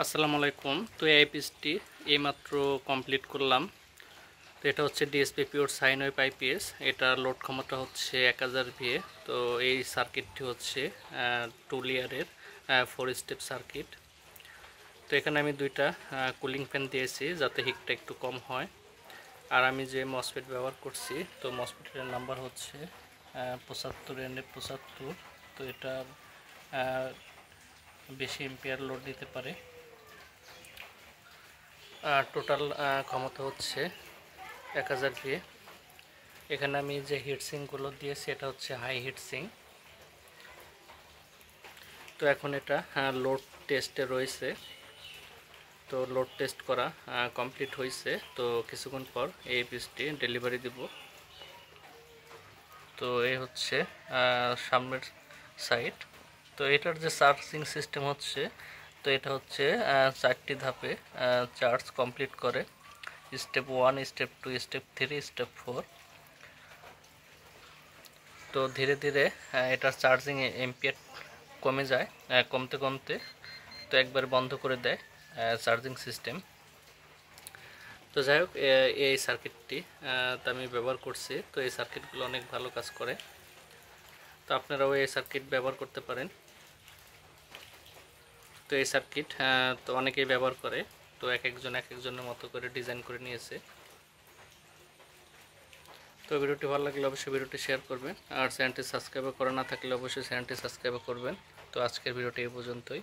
আসসালামু আলাইকুম। তো এই পিএসটি এইমাত্র কমপ্লিট করলাম। তো এটা হচ্ছে DSP pure sine wave IPS. এটা লোড ক্ষমতা হচ্ছে 1000 ভিএ। তো এই সার্কিটটি হচ্ছে 2 লেয়ারের 4 স্টেপ সার্কিট। তো এখানে আমি দুইটা কুলিং ফ্যান দিয়েছি যাতে হিটটা একটু কম হয়। আর আমি যে মসফেট ব্যবহার করছি, তো মসফেটের নাম্বার হচ্ছে 75N75। তো এটার বেশি এম্পিয়ার লোড দিতে পারে। টোটাল ক্ষমতা হচ্ছে 1000 ভিএ। এখানে আমি যে হিটসিংগুলো দিয়েছি এটা হচ্ছে হাই হিটসিং। তো এখন এটা লোড টেস্টে রয়েছে। তো লোড টেস্ট করা কমপ্লিট হয়েছে। তো কিছুক্ষণ পর এই পিসটি ডেলিভারি দিব। তো এই হচ্ছে সামনের সাইড। তো এটার যে চার্জিং সিস্টেম হচ্ছে, তো এটা হচ্ছে 4টি ধাপে চার্জ কমপ্লিট করে। Step 1, step 2, step 3, step 4। তো ধীরে ধীরে এটার চার্জিং এম্পিয়ার কমে যায়, কমতে কমতে তো একবার বন্ধ করে দেয় চার্জিং সিস্টেম। তো যাই হোক, এই সার্কিটটি তো আমি ব্যবহার করছি। তো এই সার্কিটগুলো অনেক ভালো কাজ করে। তো আপনারাও এই সার্কিট ব্যবহার করতে পারেন। তো এই সার্কিট তো অনেকেই ব্যবহার করে। তো এক একজনের মতো করে ডিজাইন করে নিয়েছে। তো ভিডিওটি ভালো লাগলে অবশ্যই ভিডিওটি শেয়ার করবেন। আর চ্যানেলটি সাবস্ক্রাইব করা না থাকলে অবশ্যই চ্যানেলটি সাবস্ক্রাইব করবেন। তো আজকের ভিডিওটি এই পর্যন্তই।